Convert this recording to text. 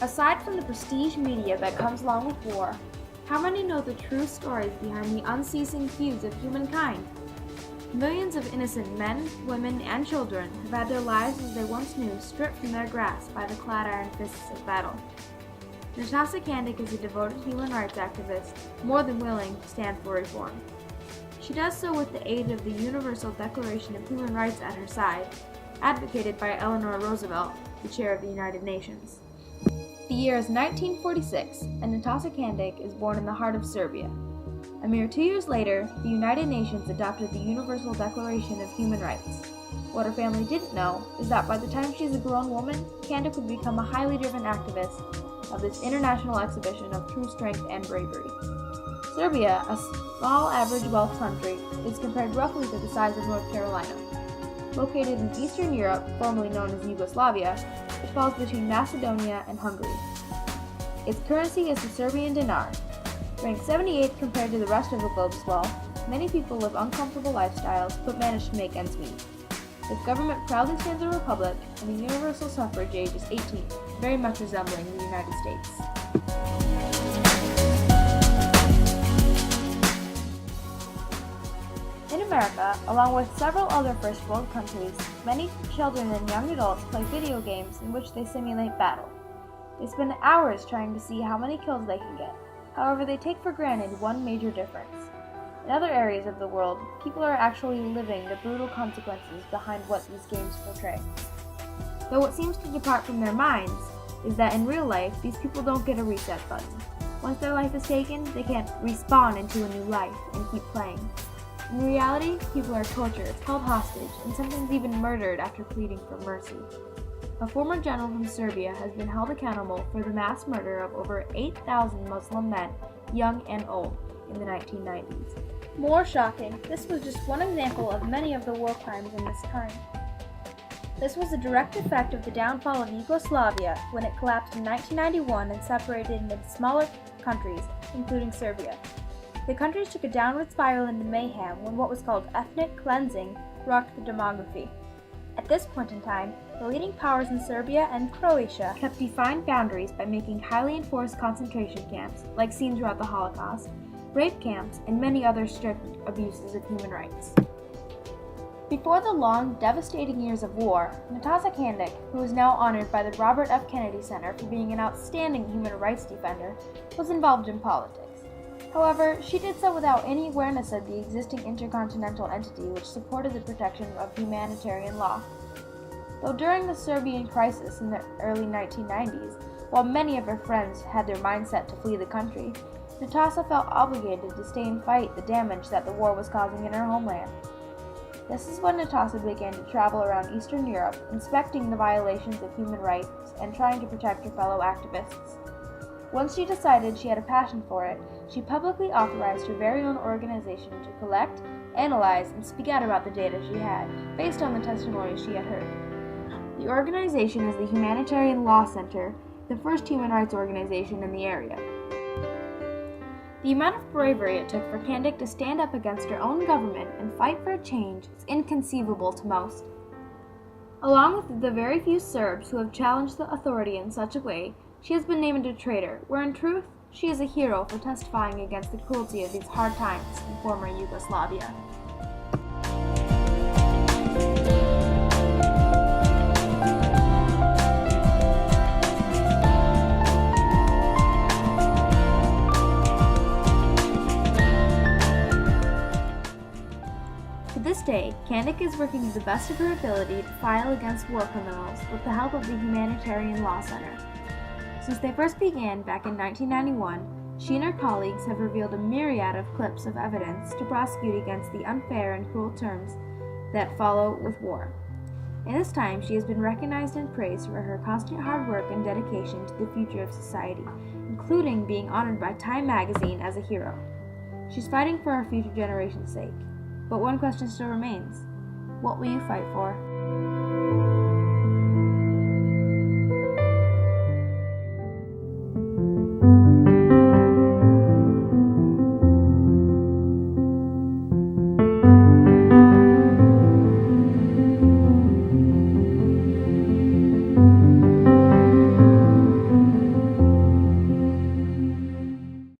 Aside from the prestige media that comes along with war, how many know the true stories behind the unceasing feuds of humankind? Millions of innocent men, women, and children have had their lives as they once knew stripped from their grasp by the clad iron fists of battle. Natasa Kandic is a devoted human rights activist, more than willing to stand for reform. She does so with the aid of the Universal Declaration of Human Rights at her side, advocated by Eleanor Roosevelt, the chair of the United Nations. The year is 1946, and Natasa Kandic is born in the heart of Serbia. A mere 2 years later, the United Nations adopted the Universal Declaration of Human Rights. What her family didn't know is that by the time she's a grown woman, Kandic would become a highly driven activist of this international exhibition of true strength and bravery. Serbia, a small average wealth country, is compared roughly to the size of North Carolina. Located in Eastern Europe, formerly known as Yugoslavia, it falls between Macedonia and Hungary. Its currency is the Serbian dinar. Ranked 78th compared to the rest of the globe's wealth, many people live uncomfortable lifestyles but manage to make ends meet. Its government proudly stands a republic, and the universal suffrage age is 18, very much resembling the United States. In America, along with several other first world countries, many children and young adults play video games in which they simulate battle. They spend hours trying to see how many kills they can get. However, they take for granted one major difference. In other areas of the world, people are actually living the brutal consequences behind what these games portray. Though what seems to depart from their minds is that in real life, these people don't get a reset button. Once their life is taken, they can't respawn into a new life and keep playing. In reality, people are tortured, held hostage, and sometimes even murdered after pleading for mercy. A former general from Serbia has been held accountable for the mass murder of over 8,000 Muslim men, young and old, in the 1990s. More shocking, this was just one example of many of the war crimes in this time. This was a direct effect of the downfall of Yugoslavia when it collapsed in 1991 and separated into smaller countries, including Serbia. The countries took a downward spiral into mayhem when what was called ethnic cleansing rocked the demography. At this point in time, the leading powers in Serbia and Croatia kept defined boundaries by making highly enforced concentration camps, like seen throughout the Holocaust, rape camps, and many other strict abuses of human rights. Before the long, devastating years of war, Natasa Kandic, who is now honored by the Robert F. Kennedy Center for being an outstanding human rights defender, was involved in politics. However, she did so without any awareness of the existing intercontinental entity which supported the protection of humanitarian law. Though during the Serbian crisis in the early 1990s, while many of her friends had their mind set to flee the country, Natasa felt obligated to stay and fight the damage that the war was causing in her homeland. This is when Natasa began to travel around Eastern Europe, inspecting the violations of human rights and trying to protect her fellow activists. Once she decided she had a passion for it, she publicly authorized her very own organization to collect, analyze, and speak out about the data she had, based on the testimonies she had heard. The organization is the Humanitarian Law Center, the first human rights organization in the area. The amount of bravery it took for Kandic to stand up against her own government and fight for a change is inconceivable to most. Along with the very few Serbs who have challenged the authority in such a way, she has been named a traitor, where in truth, she is a hero for testifying against the cruelty of these hard times in former Yugoslavia. To this day, Kandic is working to the best of her ability to file against war criminals with the help of the Humanitarian Law Center. Since they first began back in 1991, she and her colleagues have revealed a myriad of clips of evidence to prosecute against the unfair and cruel terms that follow with war. In this time, she has been recognized and praised for her constant hard work and dedication to the future of society, including being honored by Time magazine as a hero. She's fighting for our future generation's sake. But one question still remains. What will you fight for?